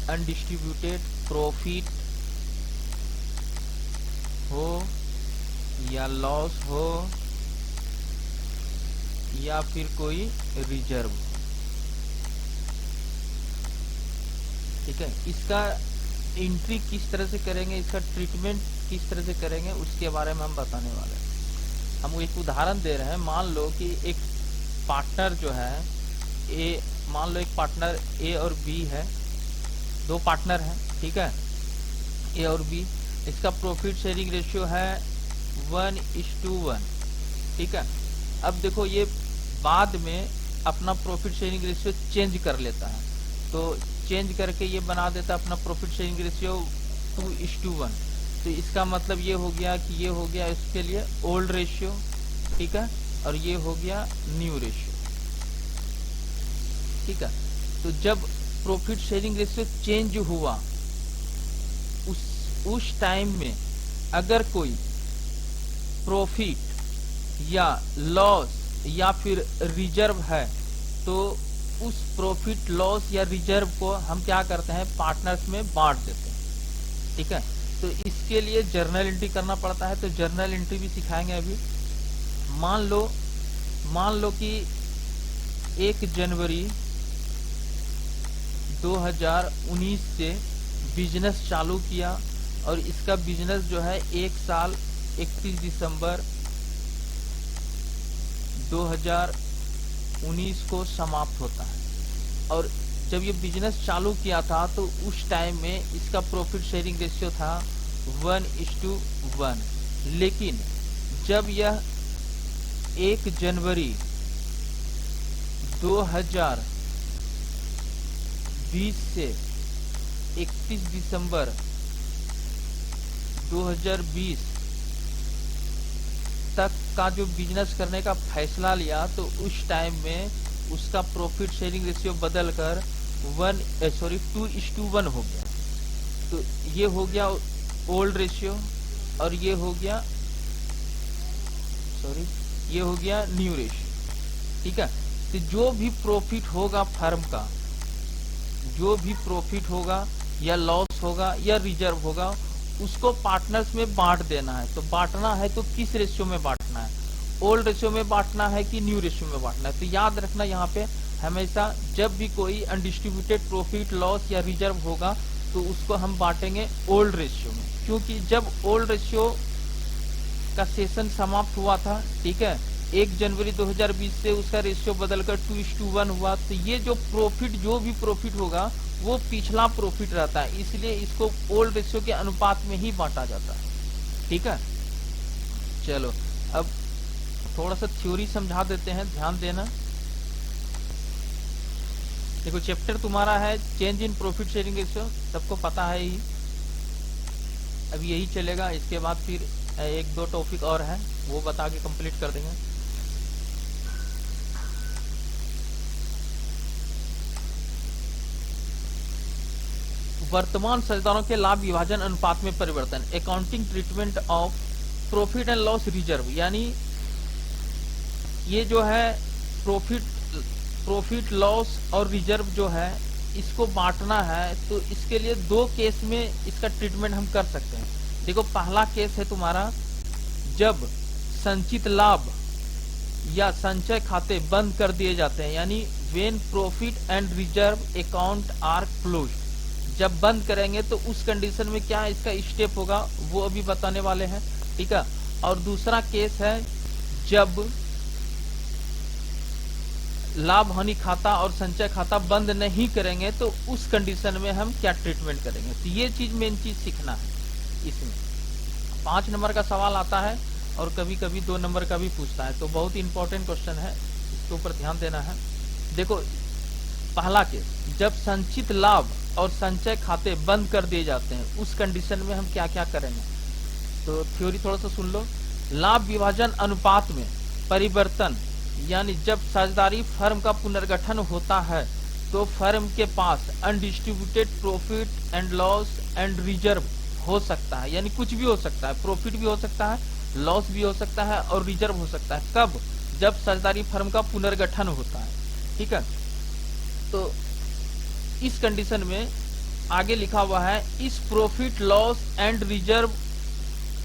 Undistributed profit हो या loss हो या फिर कोई रिजर्व, ठीक है। इसका एंट्री किस तरह से करेंगे, इसका ट्रीटमेंट किस तरह से करेंगे, उसके बारे में हम बताने वाले हैं। हम एक उदाहरण दे रहे हैं। मान लो कि एक पार्टनर जो है ए, मान लो एक पार्टनर ए और बी है, दो पार्टनर हैं, ठीक है, ए और बी। इसका प्रॉफिट शेयरिंग रेशियो है 1:1, ठीक है। अब देखो ये बाद में अपना प्रॉफिट शेयरिंग रेशियो चेंज कर लेता है, तो चेंज करके ये बना देता है अपना प्रॉफिट शेयरिंग रेशियो 2:1। तो इसका मतलब ये हो गया कि ये हो गया इसके लिए ओल्ड रेशियो, ठीक है, और ये हो गया न्यू रेशियो, ठीक है। तो जब प्रॉफिट शेयरिंग रेशियो चेंज हुआ उस टाइम में अगर कोई प्रॉफिट या लॉस या फिर रिजर्व है तो उस प्रॉफिट लॉस या रिजर्व को हम क्या करते हैं, पार्टनर्स में बांट देते हैं, ठीक है। तो इसके लिए जर्नल एंट्री करना पड़ता है, तो जर्नल एंट्री भी सिखाएंगे अभी। मान लो कि 1 जनवरी 2019 से बिजनेस चालू किया और इसका बिजनेस जो है 1 साल 31 दिसंबर 2019 को समाप्त होता है। और जब ये बिजनेस चालू किया था तो उस टाइम में इसका प्रॉफिट शेयरिंग रेशियो था 1:1, लेकिन जब यह 1 जनवरी 2020 से 31 दिसंबर 2020 तक का जो बिजनेस करने का फैसला लिया तो उस टाइम में उसका प्रॉफिट शेयरिंग रेशियो बदलकर 2:1 हो गया। तो ये हो गया ओल्ड रेशियो और ये हो गया न्यू रेशियो, ठीक है। तो जो भी प्रॉफिट होगा फर्म का, जो भी प्रॉफिट होगा या लॉस होगा या रिजर्व होगा उसको पार्टनर्स में बांट देना है। तो बांटना है तो किस रेशियो में बांटना है, ओल्ड रेशियो में बांटना है कि न्यू रेशियो में बांटना है। तो याद रखना यहाँ पे हमेशा जब भी कोई अनडिस्ट्रीब्यूटेड प्रॉफिट लॉस या रिजर्व होगा तो उसको हम बांटेंगे ओल्ड रेशियो में, क्योंकि जब ओल्ड रेशियो का सेशन समाप्त हुआ था, ठीक है, 1 जनवरी 2020 से उसका रेशियो बदलकर 2:1 हुआ। तो ये जो भी प्रॉफिट होगा वो पिछला प्रॉफिट रहता है, इसलिए इसको ओल्ड रेशियो के अनुपात में ही बांटा जाता है, ठीक है। चलो अब थोड़ा सा थ्योरी समझा देते हैं, ध्यान देना। देखो चैप्टर तुम्हारा है change in profit sharing ratio, सबको पता है ही, अब यही चलेगा। इसके बाद फिर 1-2 टॉपिक और है वो बता के कंप्लीट कर देंगे। वर्तमान साझेदारों के लाभ विभाजन अनुपात में परिवर्तन, accounting treatment of profit and loss reserve, यानी ये जो है प्रॉफिट लॉस और रिजर्व जो है इसको बांटना है। तो इसके लिए 2 केस में इसका ट्रीटमेंट हम कर सकते हैं। देखो पहला केस है तुम्हारा जब संचित लाभ या संचय खाते बंद कर दिए जाते हैं, यानी when profit and reserve account are closed. जब बंद करेंगे तो उस कंडीशन में क्या इसका स्टेप होगा वो अभी बताने वाले हैं, ठीक है। और दूसरा केस है जब लाभ हानि खाता और संचय खाता बंद नहीं करेंगे तो उस कंडीशन में हम क्या ट्रीटमेंट करेंगे। तो ये चीज मेन चीज सीखना है। इसमें 5 नंबर का सवाल आता है और कभी कभी 2 नंबर का भी पूछता है, तो बहुत इंपॉर्टेंट क्वेश्चन है, इसके ऊपर ध्यान देना है। देखो पहला केस, जब संचित लाभ और संचय खाते बंद कर दिए जाते हैं उस कंडीशन में हम क्या क्या करेंगे। तो थ्योरी थोड़ा सा सुन लो। लाभ विभाजन अनुपात में परिवर्तन, यानी जब साझेदारी फर्म का पुनर्गठन होता है तो फर्म के पास undistributed profit and loss and reserve हो सकता है, यानी कुछ भी हो सकता है, प्रॉफिट भी हो सकता है, लॉस भी हो सकता है और रिजर्व हो सकता है। कब? जब साझेदारी फर्म का पुनर्गठन होता है। ठीक है, तो इस कंडीशन में आगे लिखा हुआ है, इस प्रॉफिट लॉस एंड रिजर्व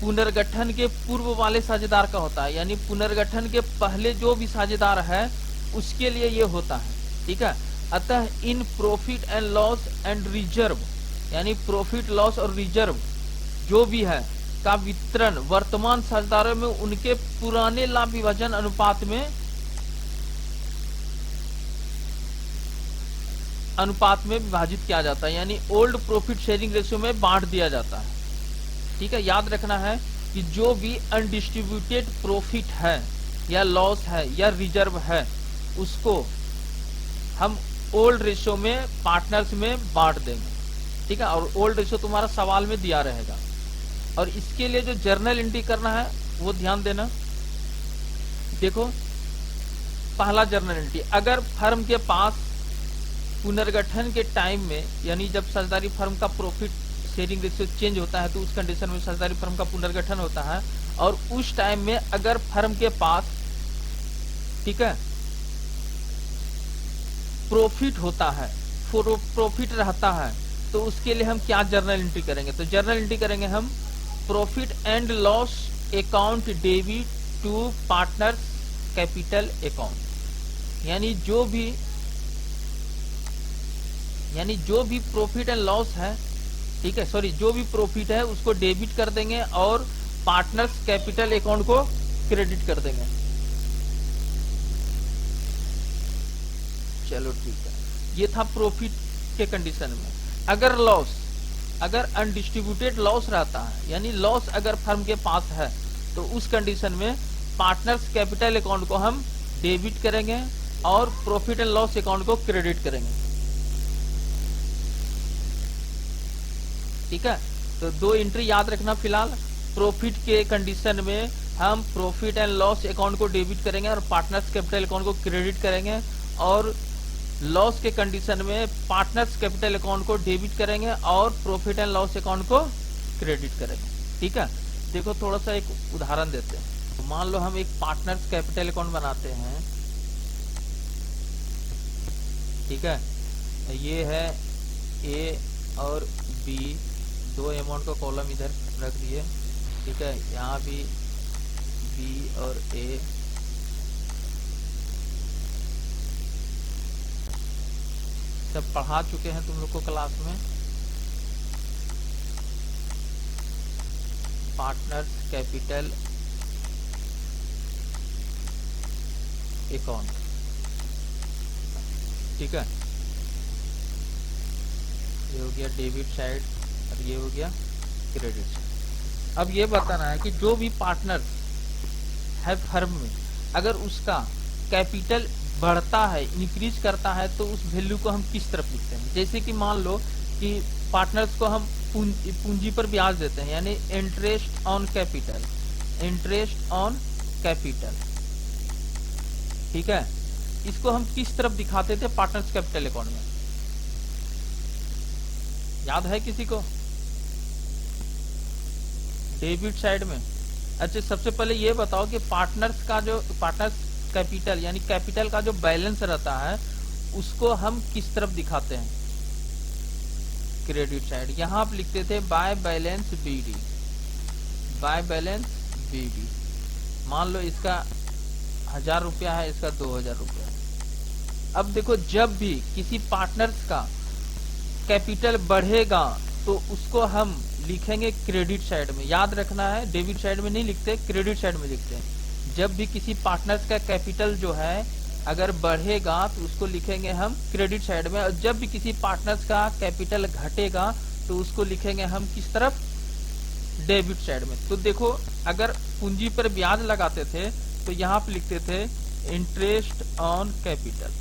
पुनर्गठन के पूर्व वाले साझेदार का होता है, यानी पुनर्गठन के पहले जो भी साझेदार है उसके लिए ये होता है। ठीक है, अतः in profit and loss and reserve, यानी प्रॉफिट लॉस और रिजर्व जो भी है का वितरण वर्तमान साझेदारों में उनके पुराने लाभ विभाजन अनुपात में विभाजित किया जाता है, यानी ओल्ड प्रॉफिट शेयरिंग रेशियो में बांट दिया जाता है। ठीक है, याद रखना है कि जो भी अनडिस्ट्रीब्यूटेड प्रॉफिट है या लॉस है या रिजर्व है उसको हम ओल्ड रेशियो में पार्टनर्स में बांट देंगे। ठीक है, और ओल्ड रेशियो तुम्हारा सवाल में दिया रहेगा। और इसके लिए जो जर्नल एंट्री करना है वो ध्यान देना। देखो, पहला जर्नल एंट्री, अगर फर्म के पास पुनर्गठन के टाइम में, यानी जब साझेदारी फर्म का प्रॉफिट शेयरिंग रेशियो चेंज होता है तो उस कंडीशन में साझेदारी फर्म का पुनर्गठन होता है, और उस टाइम में अगर फर्म के पास, ठीक है, प्रॉफिट होता है, प्रॉफिट रहता है, तो उसके लिए हम क्या जर्नल एंट्री करेंगे? तो जर्नल एंट्री करेंगे हम profit and loss account debit to partners capital account, यानी जो भी प्रॉफिट एंड लॉस है, ठीक है, सॉरी, जो भी प्रॉफिट है उसको डेबिट कर देंगे और पार्टनर्स कैपिटल अकाउंट को क्रेडिट कर देंगे। चलो ठीक है, ये था प्रॉफिट के कंडीशन में। अगर अनडिस्ट्रीब्यूटेड लॉस रहता है, यानी लॉस अगर फर्म के पास है, तो उस कंडीशन में पार्टनर्स कैपिटल अकाउंट को हम डेबिट करेंगे और प्रॉफिट एंड लॉस अकाउंट को क्रेडिट करेंगे। ठीक है, तो दो एंट्री याद रखना। फिलहाल प्रॉफिट के कंडीशन में हम प्रॉफिट एंड लॉस अकाउंट को डेबिट करेंगे और पार्टनर्स कैपिटल अकाउंट को क्रेडिट करेंगे, और लॉस के कंडीशन में पार्टनर्स कैपिटल अकाउंट को डेबिट करेंगे और प्रॉफिट एंड लॉस अकाउंट को क्रेडिट करेंगे। ठीक है, देखो थोड़ा सा एक उदाहरण देते हैं। तो मान लो हम एक पार्टनर्स कैपिटल अकाउंट बनाते हैं। ठीक है, ये है ए और बी, दो अमाउंट का कॉलम इधर रख दिए। ठीक है, यहाँ भी बी और ए, सब पढ़ा चुके हैं तुम लोग को क्लास में। पार्टनर्स कैपिटल अकाउंट, ठीक है, ये हो गया डेबिट साइड और ये हो गया क्रेडिट साइड। अब ये बताना है कि जो भी पार्टनर है फर्म में, अगर उसका कैपिटल बढ़ता है, इंक्रीज करता है, तो उस वैल्यू को हम किस तरफ लिखते हैं? जैसे कि मान लो कि पार्टनर्स को हम पूंजी पर ब्याज देते हैं, यानी interest on capital, interest on capital. ठीक है, इसको हम किस तरफ दिखाते थे पार्टनर्स कैपिटल अकाउंट में? याद है किसी को? डेबिट साइड में। अच्छा, सबसे पहले ये बताओ कि पार्टनर्स कैपिटल, यानी कैपिटल का जो बैलेंस रहता है उसको हम किस तरफ दिखाते हैं? Credit side. यहां आप लिखते थे by balance BD, by balance BD. मान लो इसका 1000 रुपया है, इसका 2000 रुपया है। अब देखो, जब भी किसी पार्टनर्स का कैपिटल बढ़ेगा तो उसको हम लिखेंगे क्रेडिट साइड में। याद रखना है, डेबिट साइड में नहीं लिखते, क्रेडिट साइड में लिखते हैं। जब भी किसी पार्टनर्स का कैपिटल जो है अगर बढ़ेगा तो उसको लिखेंगे हम क्रेडिट साइड में, और जब भी किसी पार्टनर्स का कैपिटल घटेगा तो उसको लिखेंगे हम किस तरफ? डेबिट साइड में। तो देखो, अगर पूंजी पर ब्याज लगाते थे तो यहाँ पे लिखते थे इंटरेस्ट ऑन कैपिटल।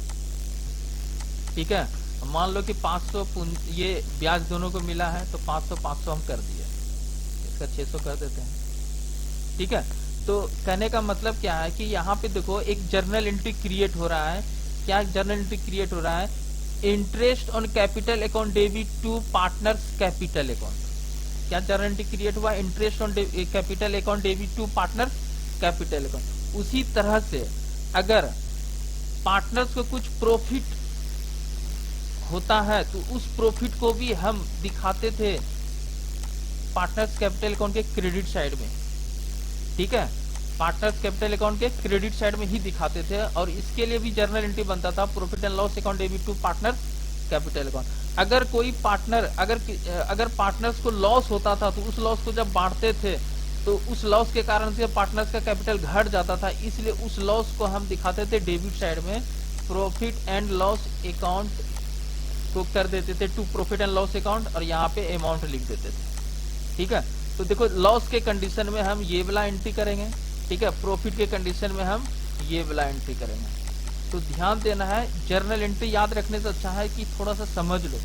ठीक है, मान लो कि 500 ये ब्याज दोनों को मिला है, तो 500 हम कर दिए, इसका 600 कर देते हैं। ठीक है, तो कहने का मतलब क्या है कि यहाँ पे देखो एक जर्नल एंट्री क्रिएट हो रहा है। क्या जर्नल एंट्री क्रिएट हो रहा है? Interest on capital account debit to partners capital account. क्या जर्नल एंट्री क्रिएट हुआ, interest on capital account debit to partner capital account. उसी तरह से अगर पार्टनर्स को कुछ प्रॉफिट होता है तो उस प्रॉफिट को भी हम दिखाते थे पार्टनर्स कैपिटल अकाउंट के क्रेडिट साइड में, ठीक है, पार्टनर्स कैपिटल अकाउंट के क्रेडिट साइड में ही दिखाते थे, और इसके लिए भी जर्नल एंट्री बनता था profit and loss account debit to partner capital account. अगर कोई पार्टनर अगर पार्टनर्स को लॉस होता था तो उस लॉस को जब बांटते थे तो उस लॉस के कारण से पार्टनर्स का कैपिटल घट जाता था, इसलिए उस लॉस को हम दिखाते थे डेबिट साइड में, प्रॉफिट एंड लॉस अकाउंट को कर देते थे to profit and loss account, और यहाँ पे अमाउंट लिख देते थे, ठीक है। तो देखो लॉस के कंडीशन में हम ये वाला एंट्री करेंगे, ठीक है, प्रॉफिट के कंडीशन में हम ये वाला एंट्री करेंगे। तो ध्यान देना है, जर्नल एंट्री याद रखने से अच्छा है कि थोड़ा सा समझ लो।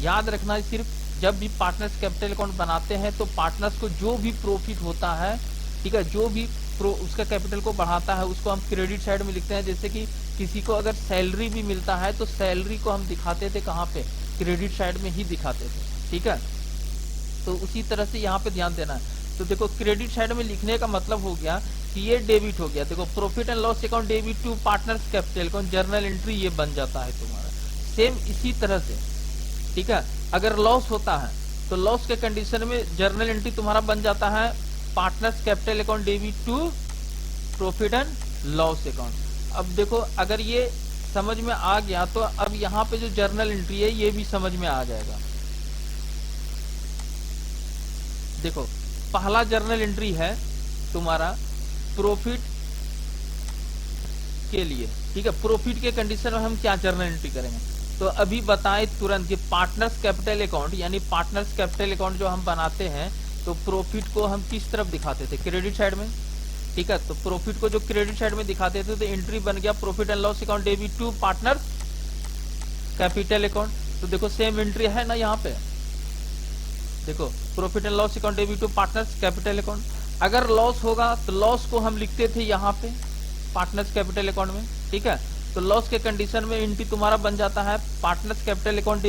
याद रखना है सिर्फ जब भी पार्टनर्स कैपिटल अकाउंट बनाते हैं तो पार्टनर्स को जो भी प्रॉफिट होता है, ठीक है, जो भी उसका कैपिटल को बढ़ाता है उसको हम क्रेडिट साइड में लिखते हैं। जैसे कि किसी को अगर सैलरी भी मिलता है तो सैलरी को हम दिखाते थे कहाँ पे, क्रेडिट साइड में ही दिखाते थे, ठीक है। तो उसी तरह से यहाँ पे ध्यान देना है। तो देखो क्रेडिट साइड में लिखने का मतलब हो गया कि ये डेबिट हो गया, देखो profit and loss account debit to partners capital account, journal entry ये बन जाता है तुम्हारा। सेम इसी तरह से, ठीक है, अगर लॉस होता है तो लॉस के कंडीशन में जर्नल एंट्री तुम्हारा बन जाता है partners capital account debit to profit and loss account. अब देखो अगर ये समझ में आ गया तो अब यहाँ पे जो जर्नल एंट्री है ये भी समझ में आ जाएगा। देखो पहला जर्नल एंट्री है तुम्हारा प्रॉफिट के लिए, ठीक है, प्रॉफिट के कंडीशन में हम क्या जर्नल एंट्री करेंगे। तो अभी बताएं तुरंत कि पार्टनर्स कैपिटल अकाउंट यानी पार्टनर्स कैपिटल अकाउंट जो हम बनाते हैं तो प्रॉफिट को हम किस तरफ दिखाते थे, क्रेडिट साइड में, ठीक है। तो प्रॉफिट को जो क्रेडिट साइड में दिखाते थे तो एंट्री बन गया profit and loss account debit to partners capital account. तो देखो सेम एंट्री है ना यहाँ पे, देखो profit and loss account debit to partners capital account. अगर लॉस होगा तो लॉस को हम लिखते थे यहाँ पे पार्टनर्स कैपिटल अकाउंट में, ठीक है। तो लॉस के कंडीशन में एंट्री तुम्हारा बन जाता है partners capital account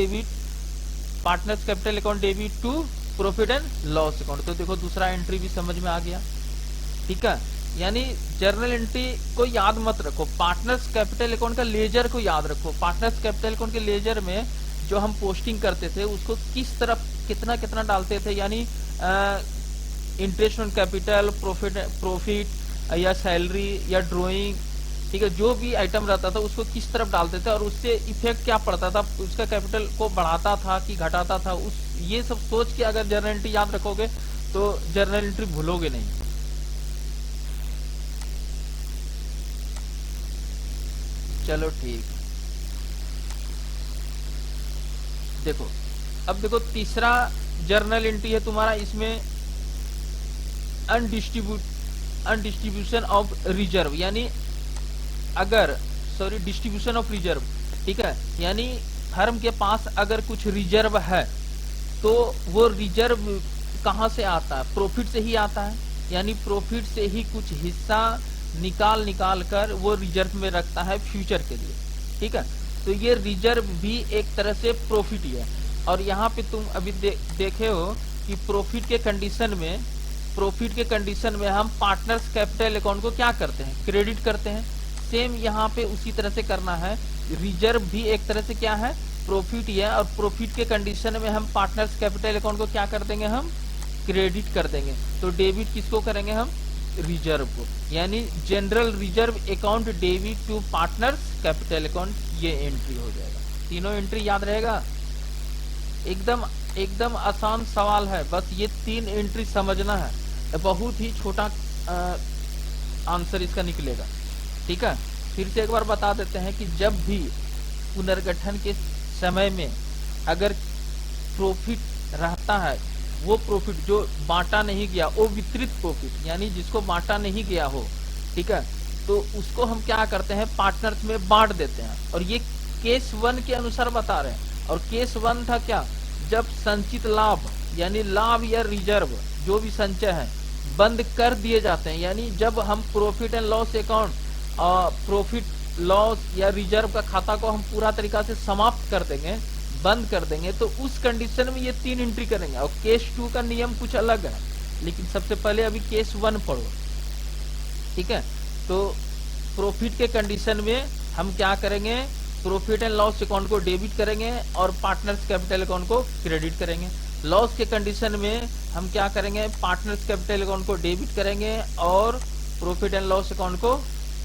debit to profit and loss account. तो देखो दूसरा एंट्री भी समझ में आ गया, ठीक है। यानी जर्नल एंट्री को याद मत रखो, पार्टनर्स कैपिटल अकाउंट का लेजर को याद रखो। पार्टनर्स कैपिटल अकाउंट के लेजर में जो हम पोस्टिंग करते थे उसको किस तरफ कितना कितना डालते थे, यानी इंटरेस्ट ऑन कैपिटल, प्रॉफिट या सैलरी या ड्रॉइंग, ठीक है, जो भी आइटम रहता था उसको किस तरफ डालते थे और उससे इफेक्ट क्या पड़ता था, उसका कैपिटल को बढ़ाता था कि घटाता था, उस ये सब सोच के अगर जर्नल एंट्री याद रखोगे तो जर्नल एंट्री भूलोगे नहीं। चलो ठीक, देखो अब देखो तीसरा जर्नल एंट्री है तुम्हारा, इसमें अनडिस्ट्रीब्यूशन ऑफ रिजर्व यानी डिस्ट्रीब्यूशन ऑफ रिजर्व, ठीक है, यानी फर्म के पास अगर कुछ रिजर्व है तो वो रिजर्व कहां से आता है, प्रॉफिट से ही आता है, यानी प्रॉफिट से ही कुछ हिस्सा निकाल कर वो रिजर्व में रखता है फ्यूचर के लिए, ठीक है। तो ये रिजर्व भी एक तरह से प्रॉफिट ही है। और यहाँ पे तुम अभी देखे हो कि प्रॉफिट के कंडीशन में हम पार्टनर्स कैपिटल अकाउंट को क्या करते हैं, क्रेडिट करते हैं। सेम यहाँ पे उसी तरह से करना है, रिजर्व भी एक तरह से क्या है, प्रॉफिट ही है, और प्रॉफिट के कंडीशन में हम पार्टनर्स कैपिटल अकाउंट को क्या कर देंगे, हम क्रेडिट कर देंगे। तो डेबिट किसको करेंगे हम, रिजर्व को, यानी general reserve account debit to partners capital account, ये एंट्री हो जाएगा। तीनों एंट्री याद रहेगा, एकदम आसान सवाल है, बस ये 3 एंट्री समझना है, बहुत ही छोटा आंसर इसका निकलेगा, ठीक है। फिर से एक बार बता देते हैं कि जब भी पुनर्गठन के समय में अगर प्रॉफिट रहता है, वो प्रॉफिट जो बांटा नहीं गया, वो वितरित प्रॉफिट यानी जिसको बांटा नहीं गया हो, ठीक है, तो उसको हम क्या करते हैं, पार्टनर्स में बांट देते हैं। और ये केस 1 के अनुसार बता रहे हैं। और केस 1 था क्या, जब संचित लाभ यानी लाभ या रिजर्व जो भी संचय है बंद कर दिए जाते हैं, यानी जब हम profit and loss account, profit loss या रिजर्व का खाता को हम पूरा तरीका से समाप्त कर देंगे, बंद कर देंगे तो उस कंडीशन में ये 3 एंट्री करेंगे। और केस 2 का नियम कुछ अलग है, लेकिन सबसे पहले अभी केस 1 पढ़ो, ठीक है। तो प्रॉफिट के कंडीशन में हम क्या करेंगे, प्रॉफिट एंड लॉस अकाउंट को डेबिट करेंगे और पार्टनर्स कैपिटल अकाउंट को क्रेडिट करेंगे। लॉस के कंडीशन में हम क्या करेंगे, पार्टनर्स कैपिटल अकाउंट को डेबिट करेंगे और प्रॉफिट एंड लॉस अकाउंट को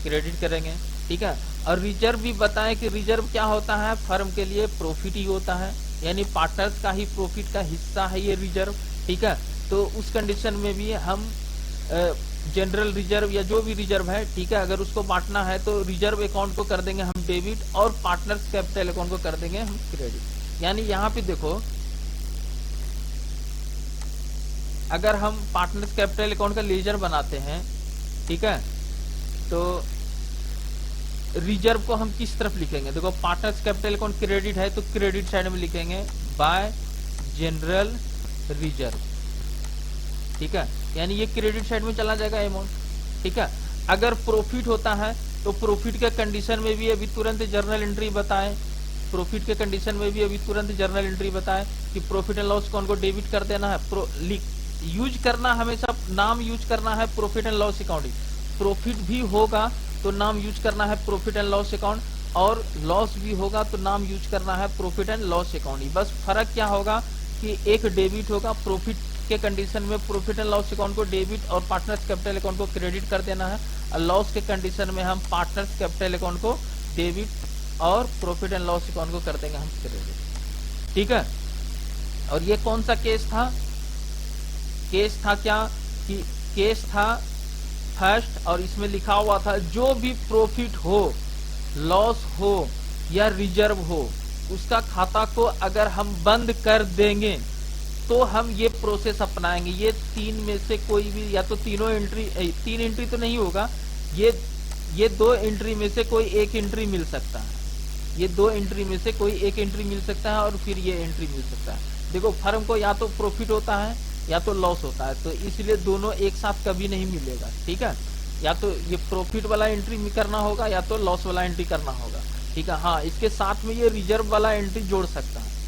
क्रेडिट करेंगे, ठीक है। और रिजर्व भी बताएं कि रिजर्व क्या होता है, फर्म के लिए प्रॉफिट ही होता है, यानी पार्टनर्स का ही प्रॉफिट का हिस्सा है ये रिजर्व, ठीक है। तो उस कंडीशन में भी हम जनरल रिजर्व या जो भी रिजर्व है, ठीक है, अगर उसको बांटना है तो रिजर्व अकाउंट को कर देंगे हम डेबिट और पार्टनर्स कैपिटल अकाउंट को कर देंगे हम क्रेडिट। यानी यहाँ पे देखो, अगर हम पार्टनर्स कैपिटल अकाउंट का लेजर बनाते हैं, ठीक है, तो रिजर्व को हम किस तरफ लिखेंगे, देखो पार्टनर्स कैपिटल अकाउंट क्रेडिट है तो क्रेडिट साइड में लिखेंगे बाय जनरल रिजर्व, ठीक है, यानी ये क्रेडिट साइड में चला जाएगा अमाउंट, ठीक है। अगर प्रॉफिट होता है तो प्रॉफिट के कंडीशन में भी अभी तुरंत जर्नल एंट्री बताए, प्रॉफिट के कंडीशन में भी अभी तुरंत जर्नल एंट्री बताए कि प्रॉफिट एंड लॉस अकाउंट को डेबिट कर देना है, यूज करना हमेशा नाम यूज करना है profit and loss account. Profit भी होगा तो नाम यूज करना है प्रॉफिट एंड लॉस अकाउंट, और लॉस भी होगा तो नाम यूज करना है प्रॉफिट एंड लॉस अकाउंट ही। बस फर्क क्या होगा कि एक डेबिट होगा, प्रॉफिट के कंडीशन में प्रॉफिट एंड लॉस अकाउंट को डेबिट और पार्टनर्स कैपिटल अकाउंट को क्रेडिट कर देना है, और लॉस के कंडीशन में हम पार्टनर्स कैपिटल अकाउंट को डेबिट और प्रॉफिट एंड लॉस अकाउंट को कर देंगे हम क्रेडिट, ठीक है। और ये कौन सा केस था, केस था क्या कि केस था फर्स्ट, और इसमें लिखा हुआ था जो भी प्रॉफिट हो, लॉस हो या रिजर्व हो, उसका खाता को अगर हम बंद कर देंगे तो हम ये प्रोसेस अपनाएंगे। ये 3 में से कोई भी, या तो तीनों एंट्री, 3 एंट्री तो नहीं होगा, ये 2 एंट्री में से कोई एक एंट्री मिल सकता है, ये 2 एंट्री में से कोई एक एंट्री मिल सकता है और फिर ये एंट्री मिल सकता है। देखो फर्म को या तो प्रॉफिट होता है या तो लॉस होता है, तो इसलिए दोनों एक साथ कभी नहीं मिलेगा, ठीक है। या तो ये प्रॉफिट वाला एंट्री करना होगा या तो लॉस वाला एंट्री करना होगा, ठीक है। हाँ, इसके साथ में ये रिजर्व वाला एंट्री जोड़ सकता है।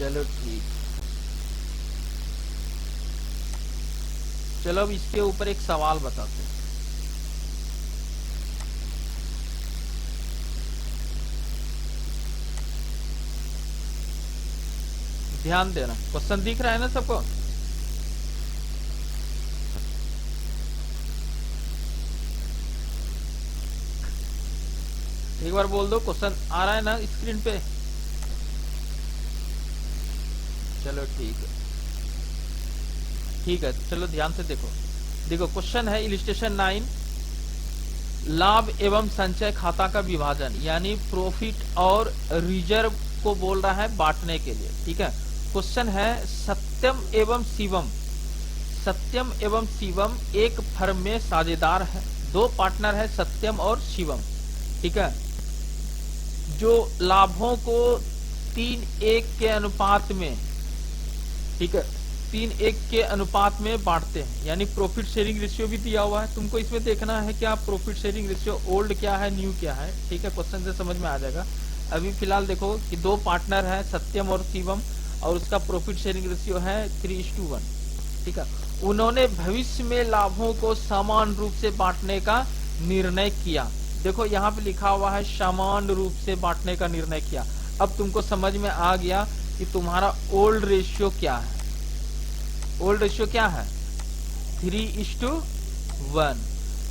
चलो ठीक, चलो अब इसके ऊपर एक सवाल बताते हैं। ध्यान देना, क्वेश्चन दिख रहा है ना सबको? एक बार बोल दो, क्वेश्चन आ रहा है ना स्क्रीन पे? चलो ठीक है, ठीक है, चलो ध्यान से देखो। देखो क्वेश्चन है इलिस्ट्रेशन 9, लाभ एवं संचय खाता का विभाजन, यानी प्रॉफिट और रिजर्व को बोल रहा है बांटने के लिए, ठीक है। क्वेश्चन है सत्यम एवं शिवम, सत्यम एवं शिवम एक फर्म में साझेदार है, 2 पार्टनर है सत्यम और शिवम, ठीक है, जो लाभों को 3:1 के अनुपात में, ठीक है, 3:1 के अनुपात में बांटते हैं। यानी प्रॉफिट शेयरिंग रेशियो भी दिया हुआ है, तुमको इसमें देखना है क्या प्रॉफिट शेयरिंग रेशियो ओल्ड क्या है न्यू क्या है, ठीक है, क्वेश्चन से समझ में आ जाएगा। अभी फिलहाल देखो कि 2 पार्टनर है सत्यम और शिवम, और उसका प्रॉफिट शेयरिंग रेशियो है 3:1, ठीक है। उन्होंने भविष्य में लाभों को समान रूप से बांटने का निर्णय किया। देखो यहाँ पे लिखा हुआ है समान रूप से बांटने का निर्णय किया। अब तुमको समझ में आ गया कि तुम्हारा ओल्ड रेशियो क्या है। ओल्ड रेशियो क्या है? 3:1,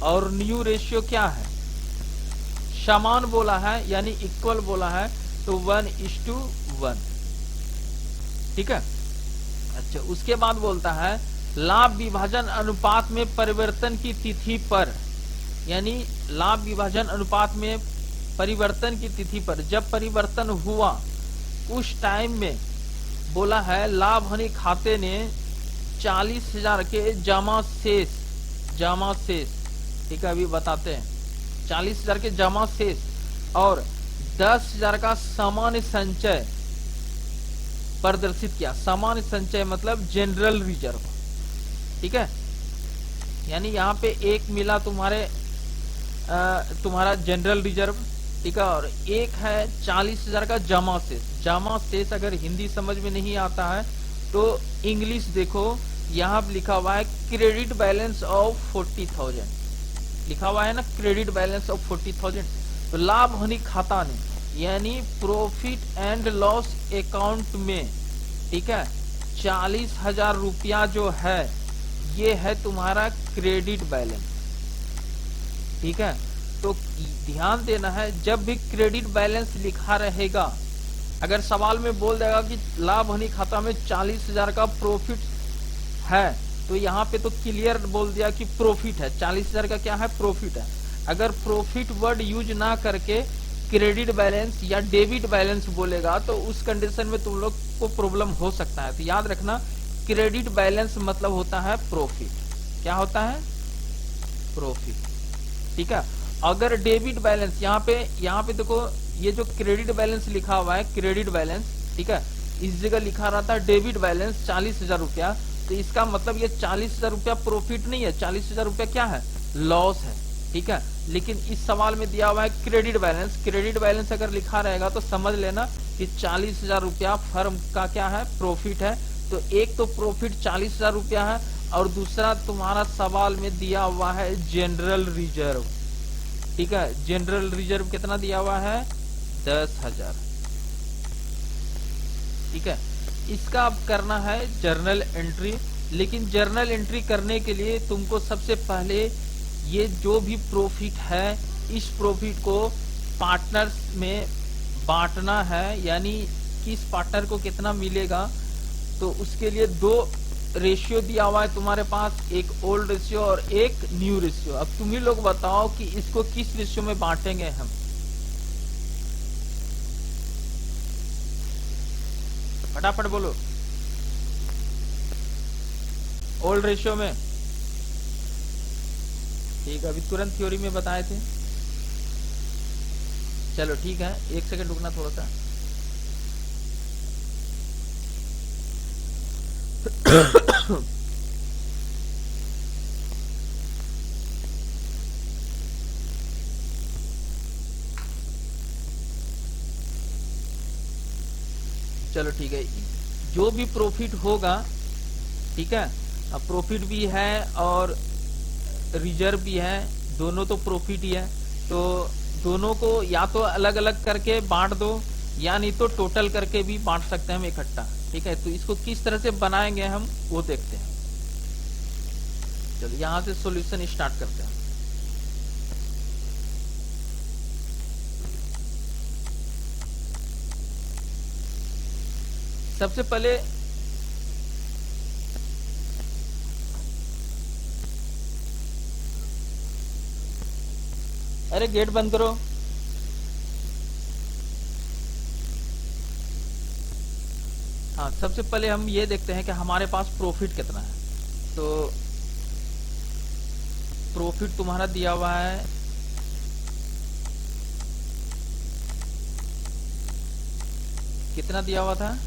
और न्यू रेशियो क्या है? समान बोला है यानी इक्वल बोला है, तो 1:1, ठीक है। अच्छा, उसके बाद बोलता है लाभ विभाजन अनुपात में परिवर्तन की तिथि पर, यानी लाभ विभाजन अनुपात में परिवर्तन की तिथि पर जब परिवर्तन हुआ उस टाइम में बोला है लाभ हानि खाते ने 40,000 के जमा शेष, ठीक है, अभी बताते हैं, 40,000 के जमा शेष और 10,000 का सामान्य संचय प्रदर्शित किया। सामान्य संचय मतलब जनरल रिजर्व, ठीक है। यानी यहाँ पे एक मिला तुम्हारा जनरल रिजर्व, ठीक है, और एक है 40,000 का जमा शेष। जमा शेष अगर हिंदी समझ में नहीं आता है तो इंग्लिश देखो, यहाँ पे लिखा हुआ है क्रेडिट बैलेंस ऑफ 40,000, लिखा हुआ है ना क्रेडिट बैलेंस ऑफ 40,000। तो लाभ हानि खाता में यानी प्रॉफिट एंड लॉस अकाउंट में, ठीक है, 40,000 रुपया जो है ये है तुम्हारा क्रेडिट बैलेंस। ठीक है, तो ध्यान देना है जब भी क्रेडिट बैलेंस लिखा रहेगा, अगर सवाल में बोल देगा कि लाभ हानि खाता में 40,000 का प्रॉफिट है, तो यहाँ पे तो क्लियर बोल दिया कि प्रॉफिट है, 40,000 का क्या है, प्रॉफिट है। अगर प्रॉफिट वर्ड यूज ना करके क्रेडिट बैलेंस या डेबिट बैलेंस बोलेगा तो उस कंडीशन में तुम लोग को प्रॉब्लम हो सकता है। तो याद रखना क्रेडिट बैलेंस मतलब होता है प्रॉफिट। क्या होता है, प्रॉफिट। ठीक है, अगर डेबिट बैलेंस यहाँ पे देखो, ये जो क्रेडिट बैलेंस लिखा हुआ है क्रेडिट बैलेंस, ठीक है, इस जगह लिखा रहता है डेबिट बैलेंस 40,000 रुपया, तो इसका मतलब ये 40,000 रुपया प्रॉफिट नहीं है, 40,000 रुपया क्या है, लॉस है। ठीक है, लेकिन इस सवाल में दिया हुआ है क्रेडिट बैलेंस। क्रेडिट बैलेंस अगर लिखा रहेगा तो समझ लेना कि 40,000 रुपया फर्म का क्या है, प्रॉफिट है। तो एक तो प्रॉफिट 40,000 रुपया है, और दूसरा तुम्हारा सवाल में दिया हुआ है जनरल रिजर्व। ठीक है, जनरल रिजर्व कितना दिया हुआ है, 10,000। ठीक है, इसका अब करना है जर्नल एंट्री। लेकिन जर्नल एंट्री करने के लिए तुमको सबसे पहले ये जो भी प्रॉफिट है इस प्रॉफिट को पार्टनर्स में बांटना है, यानी किस पार्टनर को कितना मिलेगा। तो उसके लिए 2 रेशियो दिया हुआ है तुम्हारे पास, एक ओल्ड रेशियो और एक न्यू रेशियो। अब तुम ही लोग बताओ कि इसको किस रेशियो में बांटेंगे हम। फटाफट बोलो, ओल्ड रेशियो में। ठीक है, अभी तुरंत थ्योरी में बताए थे। चलो ठीक है, 1 सेकंड रुकना थोड़ा सा। चलो ठीक है, जो भी प्रॉफिट होगा, ठीक है, अब प्रॉफिट भी है और रिजर्व भी है, दोनों तो प्रॉफिट ही है। तो दोनों को या तो अलग अलग करके बांट दो, या नहीं तो टोटल करके भी बांट सकते हैं हम इकट्ठा। ठीक है, तो इसको किस तरह से बनाएंगे हम वो देखते हैं। चलो यहां से सॉल्यूशन स्टार्ट करते हैं। सबसे पहले अरे गेट बंद करो। हाँ, सबसे पहले हम ये देखते हैं कि हमारे पास प्रॉफिट कितना है। तो प्रॉफिट तुम्हारा दिया हुआ है कितना, दिया हुआ था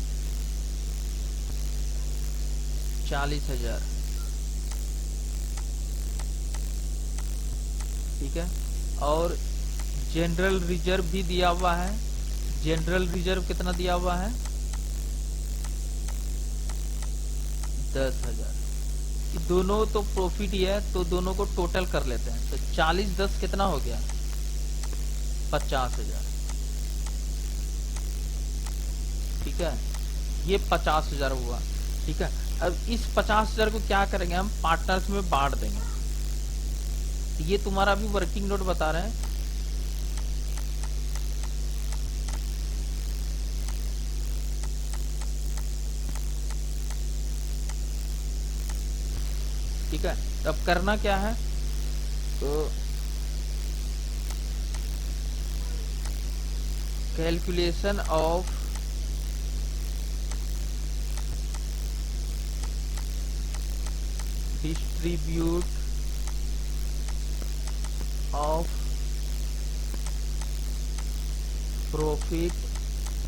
40,000। ठीक है, और जनरल रिजर्व भी दिया हुआ है। जनरल रिजर्व कितना दिया हुआ है, 10,000। दोनों तो प्रॉफिट ही है, तो दोनों को टोटल कर लेते हैं। तो 40 10 कितना हो गया, 50,000। ठीक है, ये 50,000 हुआ। ठीक है, अब इस 50,000 को क्या करेंगे हम, पार्टनर्स में बांट देंगे। ये तुम्हारा भी वर्किंग नोट बता रहे हैं। ठीक है, अब करना क्या है, तो calculation of distribute of profit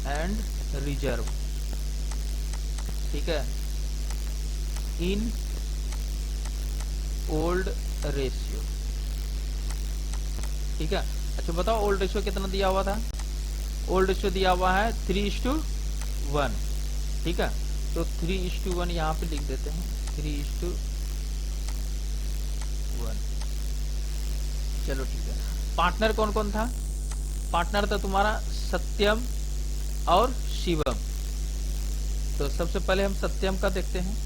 and reserve. ठीक है, इन ओल्ड रेशियो। ठीक है, अच्छा बताओ ओल्ड रेशियो कितना दिया हुआ था? ओल्ड रेशियो दिया हुआ है 3:1। ठीक है, तो 3:1 यहाँ पे लिख देते हैं, 3:1। चलो ठीक है। पार्टनर कौन कौन था? पार्टनर था तुम्हारा सत्यम और शिवम। तो सबसे पहले हम सत्यम का देखते हैं।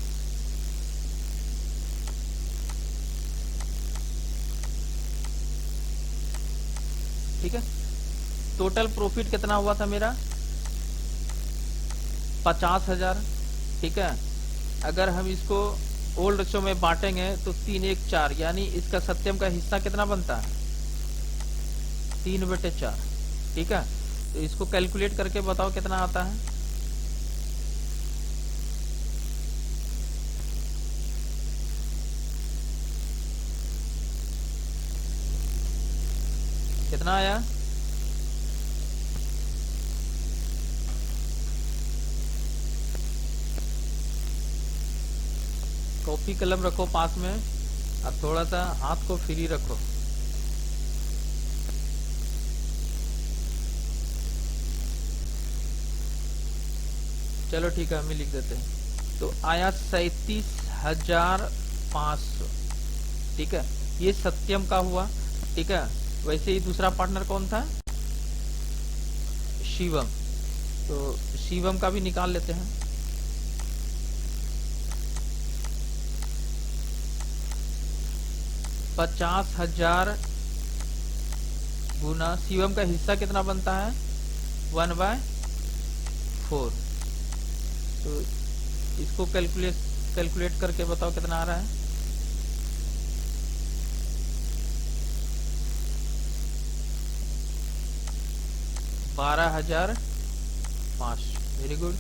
ठीक है, टोटल प्रॉफिट कितना हुआ था मेरा? 50,000। ठीक है, अगर हम इसको ओल्ड रेशो में बांटेंगे तो 3:1:4, यानी इसका सत्यम का हिस्सा कितना बनता है? 3/4। ठीक है, तो इसको कैलकुलेट करके बताओ कितना आता है? कितना आया? कॉपी कलम रखो पास में, अब थोड़ा सा हाथ को फ्री रखो। चलो ठीक है, हम ही लिख देते हैं। तो आया 37,500। ठीक है, ये सत्यम का हुआ। ठीक है, वैसे ही दूसरा पार्टनर कौन था? शिवम। तो शिवम का भी निकाल लेते हैं। $50,000 गुना शिवम का हिस्सा कितना बनता है? 1/4। तो इसको कैलकुलेट करके बताओ कितना आ रहा है? $12,500। Very good.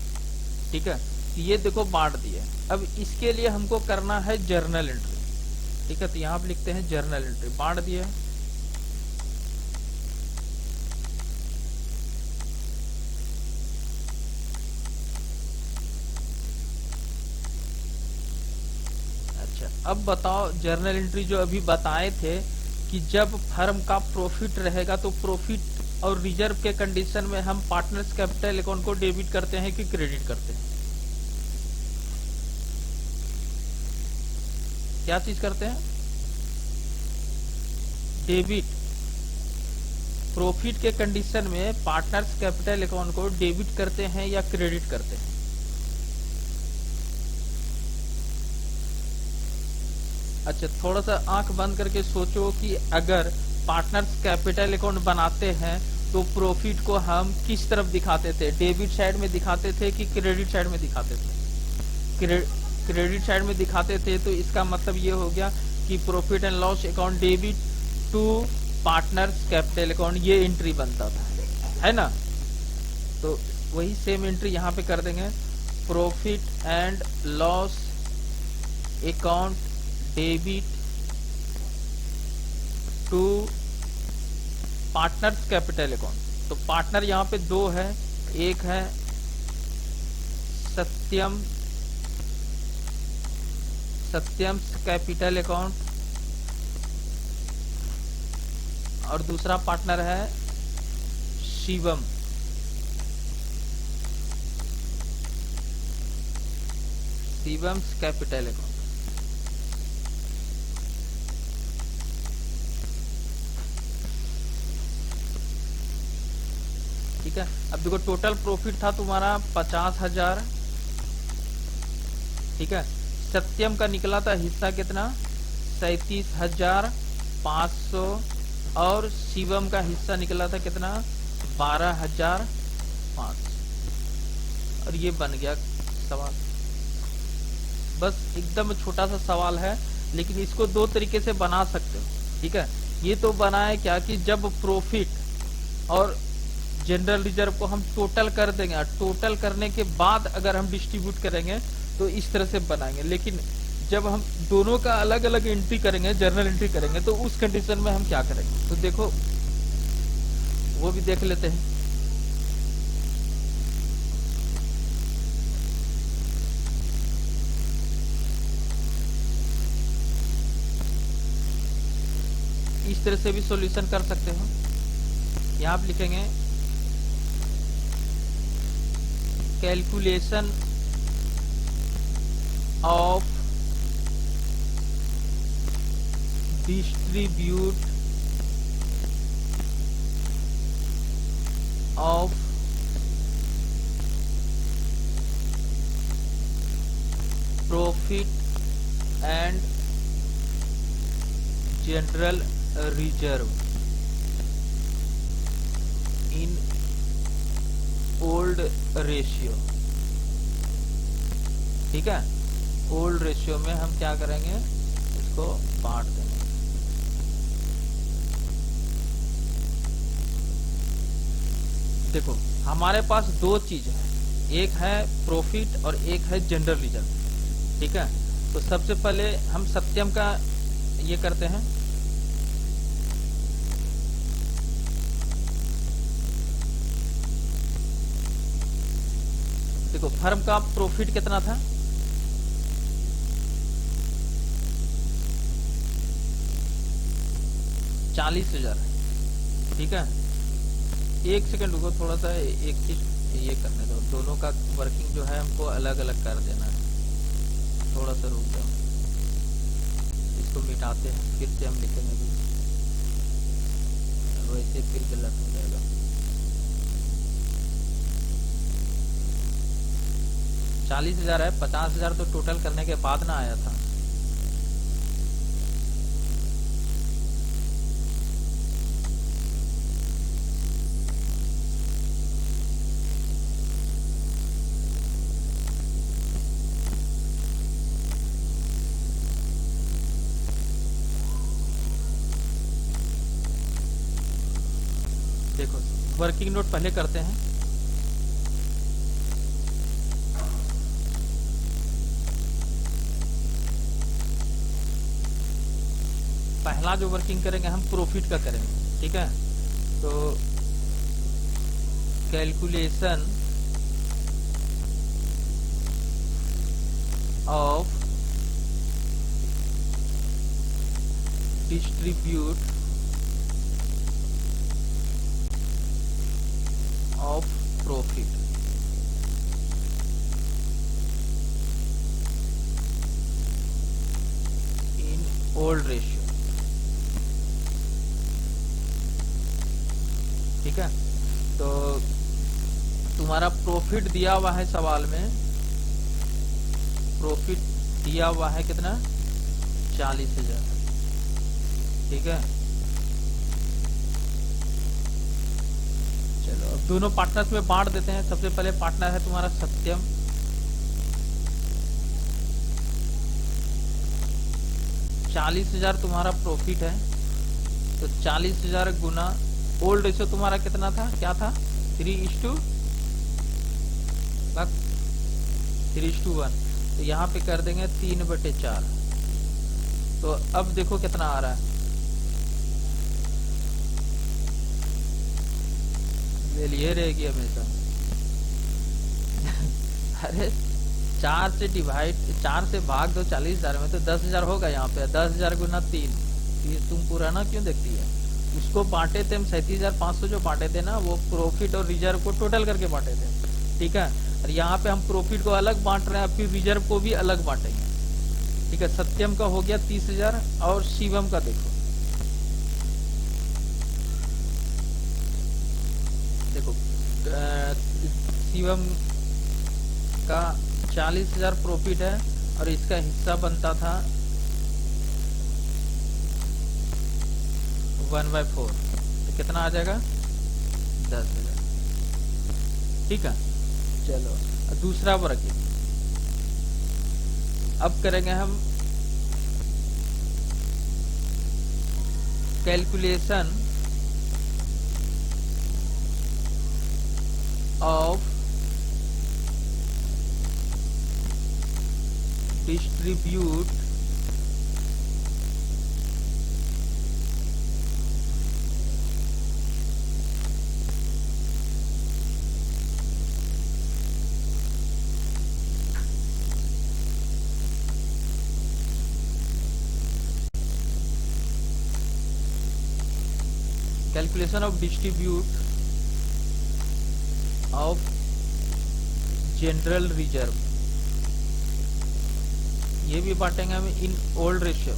ठीक है, तो ये देखो बांट दिया। अब इसके लिए हमको करना है जर्नल एंट्री। ठीक है, तो यहाँ पे लिखते हैं जर्नल एंट्री। बांट दिया, अब बताओ जर्नल एंट्री जो अभी बताए थे कि जब फर्म का प्रॉफिट रहेगा तो प्रॉफिट और रिजर्व के कंडीशन में हम पार्टनर्स कैपिटल अकाउंट को डेबिट करते हैं कि क्रेडिट करते हैं? क्या चीज करते हैं? डेबिट। प्रॉफिट के कंडीशन में पार्टनर्स कैपिटल अकाउंट को डेबिट करते हैं या क्रेडिट करते हैं? अच्छा, थोड़ा सा आंख बंद करके सोचो कि अगर पार्टनर्स कैपिटल अकाउंट बनाते हैं तो प्रॉफिट को हम किस तरफ दिखाते थे? डेबिट साइड में दिखाते थे कि क्रेडिट साइड में दिखाते थे? क्रेडिट साइड में दिखाते थे। तो इसका मतलब ये हो गया कि profit and loss account debit to partners capital account, ये एंट्री बनता था, है ना? तो वही सेम एंट्री यहाँ पे कर देंगे। Profit and loss account debit to partners capital account. तो पार्टनर यहाँ पे दो है, एक है सत्यम कैपिटल अकाउंट और दूसरा पार्टनर है शिवम कैपिटल अकाउंट। ठीक है, अब देखो टोटल प्रॉफिट था तुम्हारा 50,000। ठीक है, सत्यम का निकला था हिस्सा कितना? 37,500 और शिवम का हिस्सा निकला था कितना? 12,500। और ये बन गया सवाल। बस एकदम छोटा सा सवाल है, लेकिन इसको दो तरीके से बना सकते हो। ठीक है, ये तो बना है क्या कि जब प्रॉफिट और जनरल रिजर्व को हम टोटल कर देंगे और टोटल करने के बाद अगर हम डिस्ट्रीब्यूट करेंगे तो इस तरह से बनाएंगे। लेकिन जब हम दोनों का अलग अलग एंट्री करेंगे, जर्नल एंट्री करेंगे, तो उस कंडीशन में हम क्या करेंगे? तो देखो वो भी देख लेते हैं। इस तरह से भी सॉल्यूशन कर सकते हो। यहाँ आप लिखेंगे calculation of distribute of profit and general reserve in old ratio. ठीक है, ओल्ड रेशियो में हम क्या करेंगे, इसको बांट देंगे। देखो हमारे पास दो चीज है, एक है प्रॉफिट और एक है जनरल रिजर्व। ठीक है, तो सबसे पहले हम सत्यम का ये करते हैं। देखो फर्म का प्रॉफिट कितना था, 40,000। ठीक है, एक सेकंड रुको, थोड़ा सा एक चीज ये करने दो, दोनों का वर्किंग जो है हमको अलग अलग कर देना है। थोड़ा सा रुक जाओ, इसको मिटाते हैं, फिर से हम लिखेंगे भी, वैसे फिर गलत हो जाएगा। 40,000 है, 50,000 तो टोटल करने के बाद ना आया था। देखो वर्किंग नोट पहले करते हैं। पहला जो वर्किंग करेंगे हम प्रॉफिट का करेंगे। ठीक है, तो calculation of distribute of profit in old ratio. ठीक है, तो तुम्हारा प्रॉफिट दिया हुआ है सवाल में, प्रॉफिट दिया हुआ है कितना, 40,000। ठीक है, चलो अब दोनों पार्टनर्स में बांट देते हैं। सबसे पहले पार्टनर है तुम्हारा सत्यम, $40,000 तुम्हारा प्रॉफिट है, तो 40,000 गुना ओल्ड रेशियो तुम्हारा कितना था, क्या था, 3:1। तो यहाँ पे कर देंगे 3/4। तो अब देखो कितना आ रहा है, ये रहेगी हमेशा। अरे 4 से डिवाइड, 4 से भाग दो 40,000 में, तो 10,000 होगा यहाँ पे। 10,000 गुना 3, तुम पुराना क्यों देखती है, उसको बांटे थे हम 37,500 जो बांटे थे ना, वो प्रॉफिट और रिजर्व को टोटल करके बांटे थे। ठीक है, और यहाँ पे हम प्रॉफिट को अलग बांट रहे हैं, फिर रिजर्व को भी अलग बांटेंगे। ठीक है, सत्यम का हो गया 30,000 और शिवम का देखो, देखो शिवम का 40,000 प्रॉफिट है और इसका हिस्सा बनता था 1/4, तो कितना आ जाएगा, 10,000। ठीक है, चलो दूसरा वर्किंग अब करेंगे हम, calculation of distribute calculation of distribute of general reserve, ये भी बांटेंगे हम इन ओल्ड रेशियो।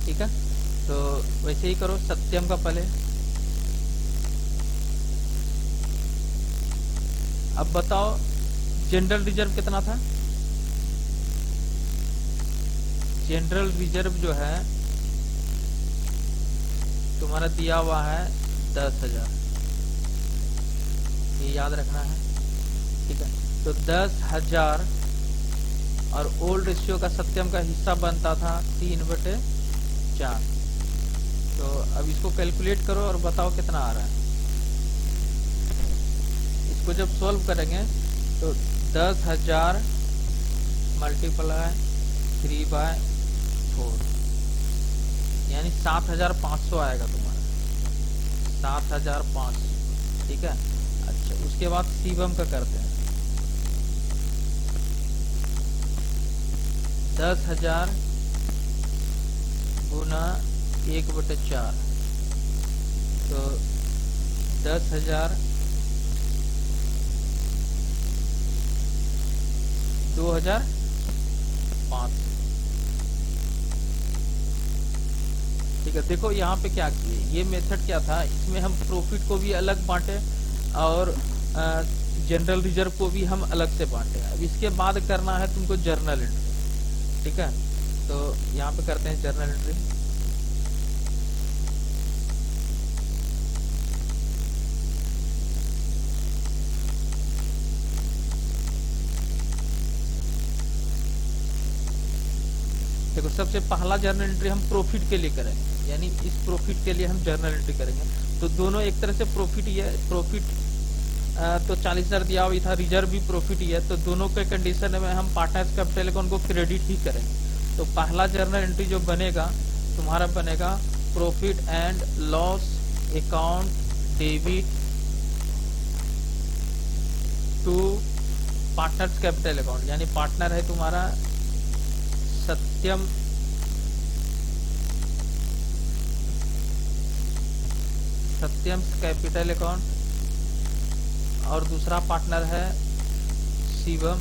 ठीक है, तो वैसे ही करो सत्यम का पहले। अब बताओ जनरल रिजर्व कितना था। जनरल रिजर्व जो है तुम्हारा दिया हुआ है 10,000, ये याद रखना है। ठीक है, तो 10,000 और ओल्ड रेशियो का सत्यम का हिस्सा बनता था 3/4। तो अब इसको कैलकुलेट करो और बताओ कितना आ रहा है। इसको जब सॉल्व करेंगे तो 10,000 मल्टीप्लाई 3/4 यानी 7,500 आएगा तुम्हारा, 7,500। ठीक है, अच्छा उसके बाद शिवम का करते हैं। 10,000 गुना 1/4, तो 10,000 2,500। ठीक है, देखो यहाँ पे क्या किए, ये मेथड क्या था, इसमें हम प्रॉफिट को भी अलग बांटे और जनरल रिजर्व को भी हम अलग से बांटे। अब इसके बाद करना है तुमको जर्नल एंट्री। ठीक है, तो यहाँ पे करते हैं जर्नल एंट्री। देखो सबसे पहला जर्नल एंट्री हम प्रॉफिट के लिए करेंगे, यानी इस प्रॉफिट के लिए हम जर्नल एंट्री करेंगे। तो दोनों एक तरह से प्रॉफिट ही है। प्रॉफिट तो 40,000 दिया हुआ था, रिजर्व भी प्रॉफिट ही है, तो दोनों के कंडीशन में हम पार्टनर्स कैपिटल अकाउंट को क्रेडिट ही करेंगे। तो पहला जर्नल एंट्री जो बनेगा तुम्हारा बनेगा profit and loss account debit to partners capital account, यानी पार्टनर है तुम्हारा सत्यम कैपिटल अकाउंट और दूसरा पार्टनर है शिवम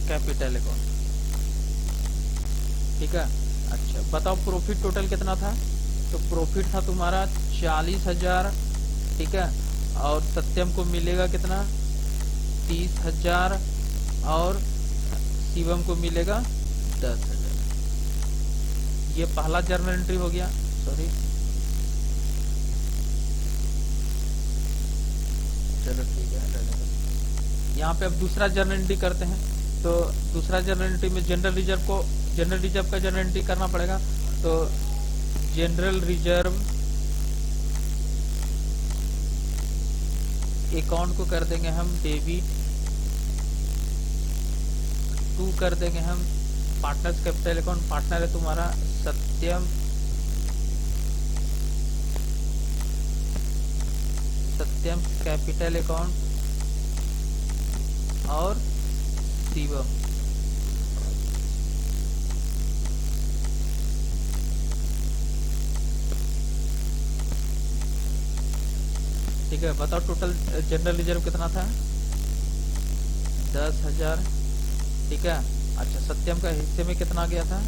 कैपिटल अकाउंट। ठीक है, अच्छा बताओ प्रॉफिट टोटल कितना था। तो प्रॉफिट था तुम्हारा 40,000। ठीक है, और सत्यम को मिलेगा कितना 30,000 और शिवम को मिलेगा 10,000। ये पहला जर्नल एंट्री हो गया। सॉरी, चलो ठीक है, यहाँ पे अब दूसरा जर्नल एंट्री करते हैं। तो दूसरा जर्नल एंट्री में जनरल रिजर्व का जर्नल एंट्री करना पड़ेगा। तो जनरल रिजर्व अकाउंट को कर देंगे हम डेबिट टू कर देंगे हम पार्टनर्स कैपिटल अकाउंट। पार्टनर है तुम्हारा सत्यम कैपिटल अकाउंट और शिवम। ठीक है, बताओ टोटल जनरल रिजर्व कितना था 10,000। ठीक है, अच्छा सत्यम का हिस्से में कितना गया था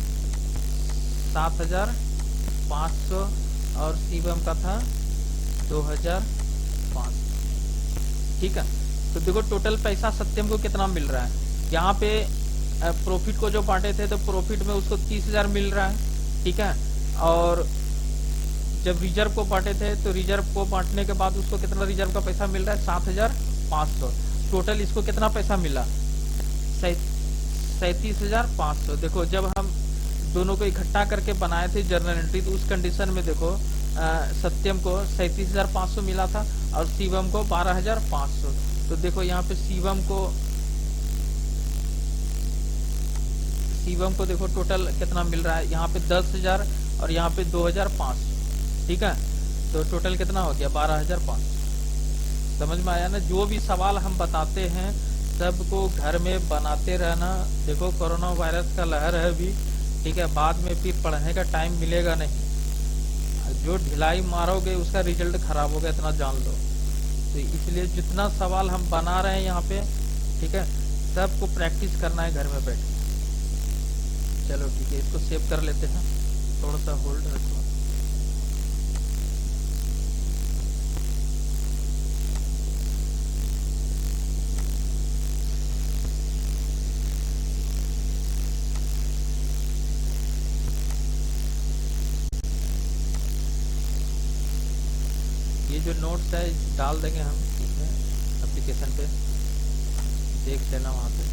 7,500 और शिवम का था 2,500। ठीक है, तो देखो टोटल पैसा सत्यम को कितना मिल रहा है। यहाँ पे प्रॉफिट को जो बांटे थे तो प्रॉफिट में उसको 30,000 मिल रहा है। ठीक है, और जब रिजर्व को बांटे थे तो रिजर्व को बांटने के बाद उसको कितना रिजर्व का पैसा मिल रहा है 7,500। टोटल इसको कितना पैसा मिला 37,500। देखो जब हम दोनों को इकट्ठा करके बनाए थे जर्नल एंट्री तो उस कंडीशन में देखो सत्यम को 37,500 मिला था और शिवम को 12,500। तो देखो यहाँ पे शिवम को देखो टोटल कितना मिल रहा है, यहाँ पे 10,000 और यहाँ पे 2,500। ठीक है, तो टोटल कितना हो गया 12,500। समझ में आया ना? जो भी सवाल हम बताते हैं सबको घर में बनाते रहना। देखो कोरोना वायरस का लहर है भी, ठीक है, बाद में फिर पढ़ने का टाइम मिलेगा नहीं। जो ढिलाई मारोगे उसका रिजल्ट खराब होगा, इतना जान लो। तो इसलिए जितना सवाल हम बना रहे हैं यहाँ पे, ठीक है, सबको प्रैक्टिस करना है घर में बैठ के। चलो ठीक है, इसको सेव कर लेते हैं, थोड़ा सा होल्ड रखो। ये जो नोट्स है डाल देंगे हम इसमें एप्लीकेशन पे, देख लेना वहाँ पे।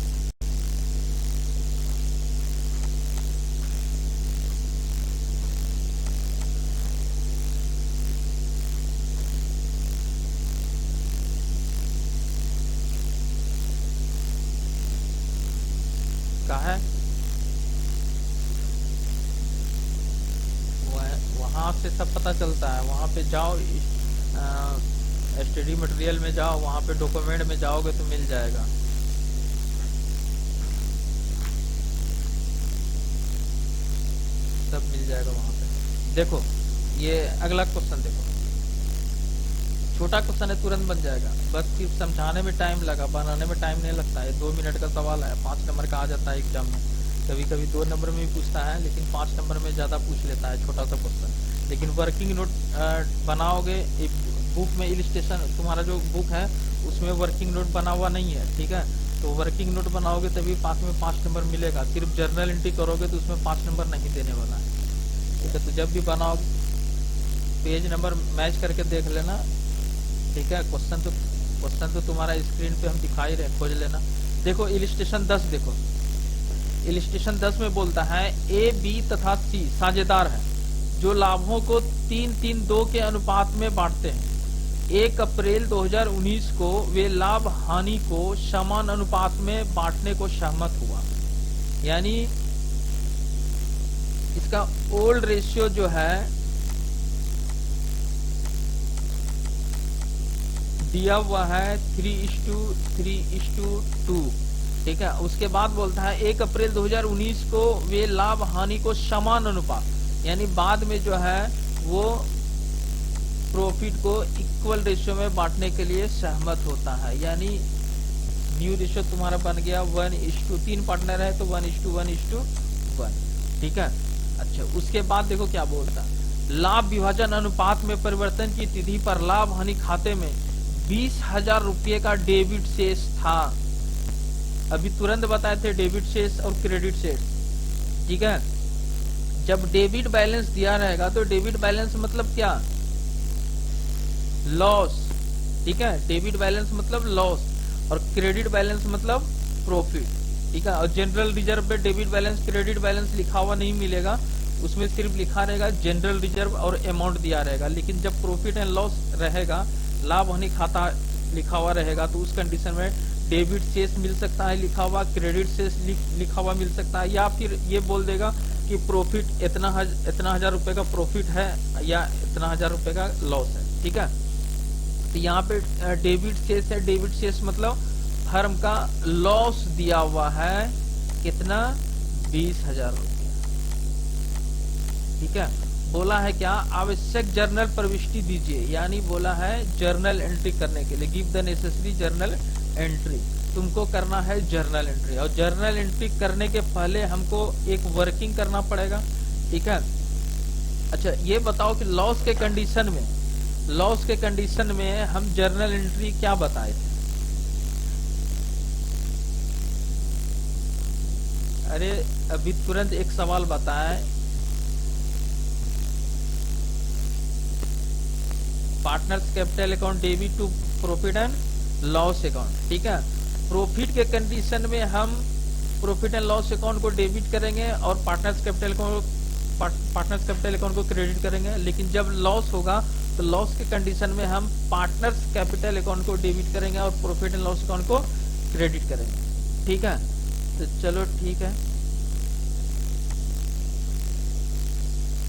कहाँ है? वहाँ से सब पता चलता है। वहाँ पे जाओ, स्टडी मटेरियल में जाओ, वहाँ पे डॉक्यूमेंट में जाओगे तो मिल जाएगा। सब मिल जाएगा वहाँ पे। देखो ये अगला क्वेश्चन देखो, छोटा क्वेश्चन है, तुरंत बन जाएगा। बस सिर्फ समझाने में टाइम लगा, बनाने में टाइम नहीं लगता है। 2 मिनट का सवाल है, 5 नंबर का आ जाता है एग्जाम में। कभी कभी 2 नंबर में भी पूछता है, लेकिन 5 नंबर में ज्यादा पूछ लेता है छोटा सा क्वेश्चन। लेकिन वर्किंग नोट बनाओगे, बुक में इलिस्ट्रेशन, तुम्हारा जो बुक है उसमें वर्किंग नोट बना हुआ नहीं है, ठीक है, तो वर्किंग नोट बनाओगे तभी पास में 5 नंबर मिलेगा। सिर्फ जर्नल एंट्री करोगे तो उसमें 5 नंबर नहीं देने वाला है, ठीक है। तो जब भी बनाओ पेज नंबर मैच करके देख लेना, ठीक है। क्वेश्चन तो तुम्हारा स्क्रीन पे हम दिखाई रहे, खोज लेना। देखो इलिस्ट्रेशन 10, देखो इलिस्ट्रेशन 10 में बोलता है ए, बी तथा सी साझेदार हैं जो लाभों को 3-3-2 के अनुपात में बांटते हैं। 1 अप्रैल 2019 को वे लाभ हानि को समान अनुपात में बांटने को सहमत हुआ। यानी इसका ओल्ड रेशियो जो है दिया हुआ है 3:3:2, ठीक है। उसके बाद बोलता है 1 अप्रैल 2019 को वे लाभ हानि को समान अनुपात, यानी बाद में जो है वो प्रॉफिट को इक्वल रेशियो में बांटने के लिए सहमत होता है। यानी न्यू रेशियो तुम्हारा बन गया 1:3, 3 पार्टनर है तो 1:1:1, ठीक है। अच्छा उसके बाद देखो क्या बोलता है, लाभ विभाजन अनुपात में परिवर्तन की तिथि पर लाभ हानि खाते में 20,000 रुपये का डेबिट शेष था। अभी तुरंत बताए थे डेबिट शेष और क्रेडिट शेष, ठीक है। जब डेबिट बैलेंस दिया रहेगा तो डेबिट बैलेंस मतलब क्या, लॉस, ठीक है। डेबिट बैलेंस मतलब लॉस और क्रेडिट बैलेंस मतलब प्रॉफिट, ठीक है। और जनरल रिजर्व पे डेबिट बैलेंस क्रेडिट बैलेंस लिखा हुआ नहीं मिलेगा, उसमें सिर्फ लिखा रहेगा जनरल रिजर्व और अमाउंट दिया रहेगा। लेकिन जब प्रॉफिट एंड लॉस रहेगा, लाभ हानि खाता लिखा हुआ रहेगा, तो उस कंडीशन में डेबिट शेष मिल सकता है लिखा हुआ, क्रेडिट शेष लिखा हुआ मिल सकता है, या फिर ये बोल देगा कि प्रॉफिट इतना 1,000 रुपए का प्रॉफिट है या इतना 1,000 रुपए का लॉस है, ठीक है। तो यहाँ पे डेबिट शेष है, डेबिट शेष मतलब फर्म का लॉस दिया हुआ है कितना, 20,000 रुपया, ठीक है। बोला है क्या, आवश्यक जर्नल प्रविष्टि दीजिए, यानी बोला है जर्नल एंट्री करने के लिए, give the necessary journal entry, तुमको करना है जर्नल एंट्री। और जर्नल एंट्री करने के पहले हमको एक वर्किंग करना पड़ेगा, ठीक है। अच्छा ये बताओ कि लॉस के कंडीशन में हम जर्नल एंट्री क्या बताए थे? अरे अभी तुरंत एक सवाल बताए, partners capital account debit to profit and loss account, ठीक है। प्रॉफिट के कंडीशन में हम प्रॉफिट एंड लॉस अकाउंट को डेबिट करेंगे और पार्टनर्स कैपिटल अकाउंट को क्रेडिट करेंगे। लेकिन जब लॉस होगा तो लॉस के कंडीशन में हम पार्टनर्स कैपिटल अकाउंट को डेबिट करेंगे और प्रॉफिट एंड लॉस अकाउंट को क्रेडिट करेंगे, ठीक है। तो चलो ठीक है,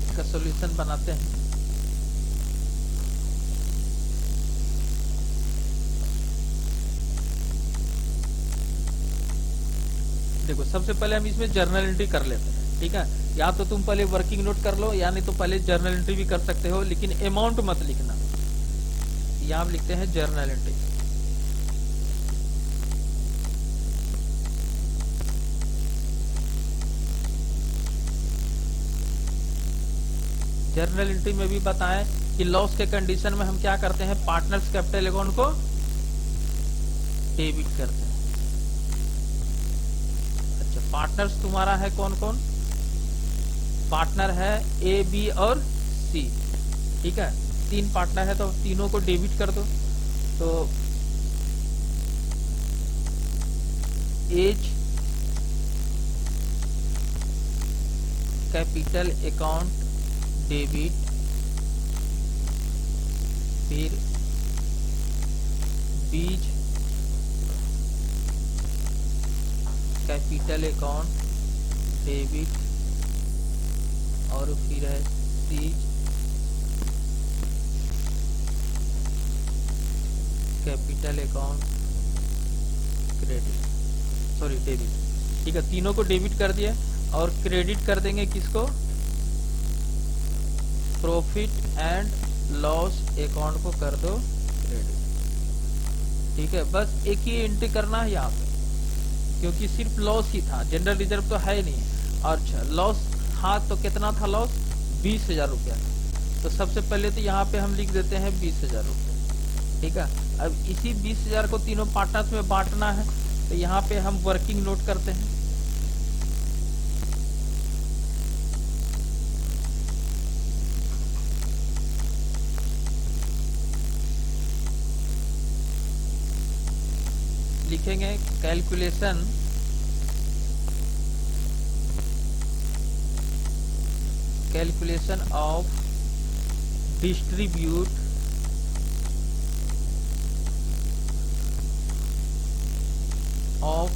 इसका सॉल्यूशन बनाते हैं। देखो सबसे पहले हम इसमें जर्नल एंट्री कर लेते हैं, ठीक है। या तो तुम पहले वर्किंग नोट कर लो, या नहीं तो पहले जर्नल एंट्री भी कर सकते हो, लेकिन अमाउंट मत लिखना। यहाँ हम लिखते हैं जर्नल एंट्री। जर्नल एंट्री में भी बताएं कि लॉस के कंडीशन में हम क्या करते हैं, पार्टनर्स कैपिटल अकाउंट को डेबिट करते हैं। अच्छा, पार्टनर्स तुम्हारा है कौन कौन? पार्टनर है ए, बी और सी, ठीक है। 3 पार्टनर है तो तीनों को डेबिट कर दो। तो एज कैपिटल अकाउंट डेबिट, फिर बीज कैपिटल अकाउंट डेबिट, और फिर है seize capital account credit, sorry debit, ठीक है। तीनों को डेबिट कर दिया और क्रेडिट कर देंगे किसको? प्रॉफिट एंड लॉस अकाउंट को कर दो क्रेडिट, ठीक है। बस एक ही एंट्री करना है यहाँ पे, क्योंकि सिर्फ लॉस ही था, जनरल रिजर्व तो है नहीं। अच्छा, लॉस हाँ, तो कितना था लॉस? 20,000 रुपया। तो सबसे पहले तो यहाँ पे हम लिख देते हैं 20,000 रुपया, ठीक है। अब इसी 20,000 को तीनों पार्टनर्स में बांटना है, तो यहाँ पे हम वर्किंग नोट करते हैं। लिखेंगे कैलकुलेशन ऑफ डिस्ट्रीब्यूट ऑफ,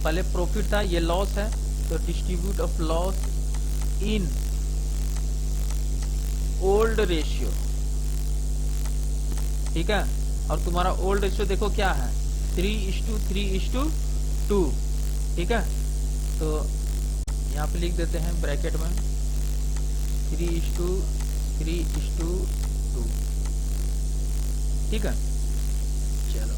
पहले प्रॉफिट था, ये लॉस है, तो distribute of loss in old ratio, ठीक है। और तुम्हारा ओल्ड रेशियो देखो क्या है, 3:3:2, ठीक है। तो यहाँ पे लिख देते हैं ब्रैकेट में 3:3:2, ठीक है। चलो,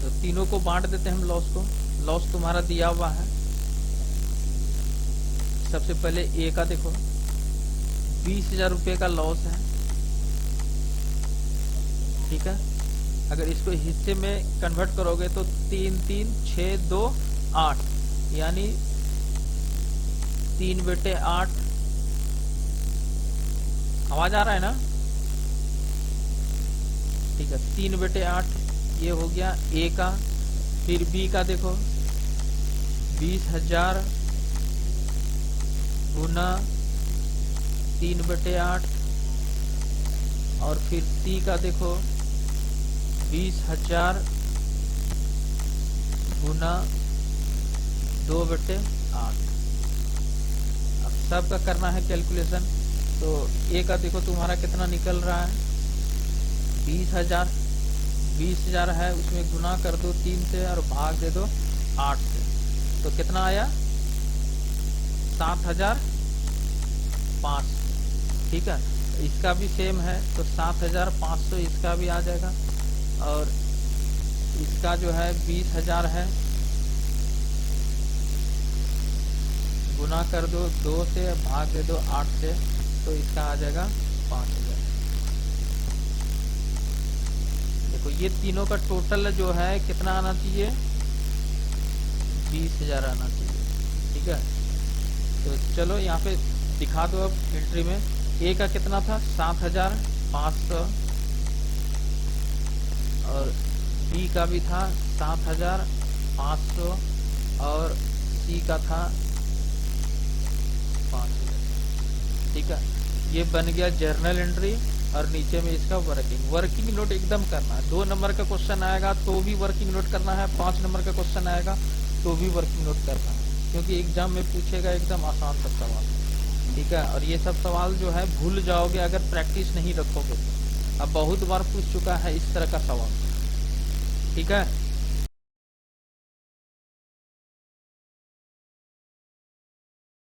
तो तीनों को बांट देते हैं हम लॉस को। लॉस तुम्हारा दिया हुआ है, सबसे पहले ए का देखो, 20,000 रुपये का लॉस है, ठीक है। अगर इसको हिस्से में कन्वर्ट करोगे तो 3, 3, 6, 2, 8, यानी 3/8। आवाज आ रहा है ना? ठीक है, 3/8 ये हो गया ए का। फिर बी का देखो, 20,000 गुना 3/8, और फिर सी का देखो 20,000 गुना 2/8। अब सबका करना है कैलकुलेशन। तो ए का देखो तुम्हारा कितना निकल रहा है, 20,000 है, उसमें गुना कर दो 3 से और भाग दे दो 8 से, तो कितना आया? 7,500, ठीक है। इसका भी सेम है, तो 7,500 इसका भी आ जाएगा, और इसका जो है 20,000 है, गुना कर दो 2 से, भाग दे दो 8 से, तो इसका आ जाएगा 5,000। देखो ये तीनों का टोटल जो है कितना आना चाहिए? 20,000 आना चाहिए, ठीक है। तो चलो यहाँ पे दिखा दो अब एंट्री में। ए का कितना था? 7,500, और बी का भी था 7,500, और सी का था 5,000, ठीक है। ये बन गया जर्नल एंट्री, और नीचे में इसका वर्किंग नोट एकदम करना है। 2 नंबर का क्वेश्चन आएगा तो भी वर्किंग नोट करना है, 5 नंबर का क्वेश्चन आएगा तो भी वर्किंग नोट करना है, क्योंकि एग्जाम में पूछेगा एकदम आसान सा सवाल, ठीक है। और ये सब सवाल जो है भूल जाओगे अगर प्रैक्टिस नहीं रखोगे। अब बहुत बार पूछ चुका है इस तरह का सवाल, ठीक है।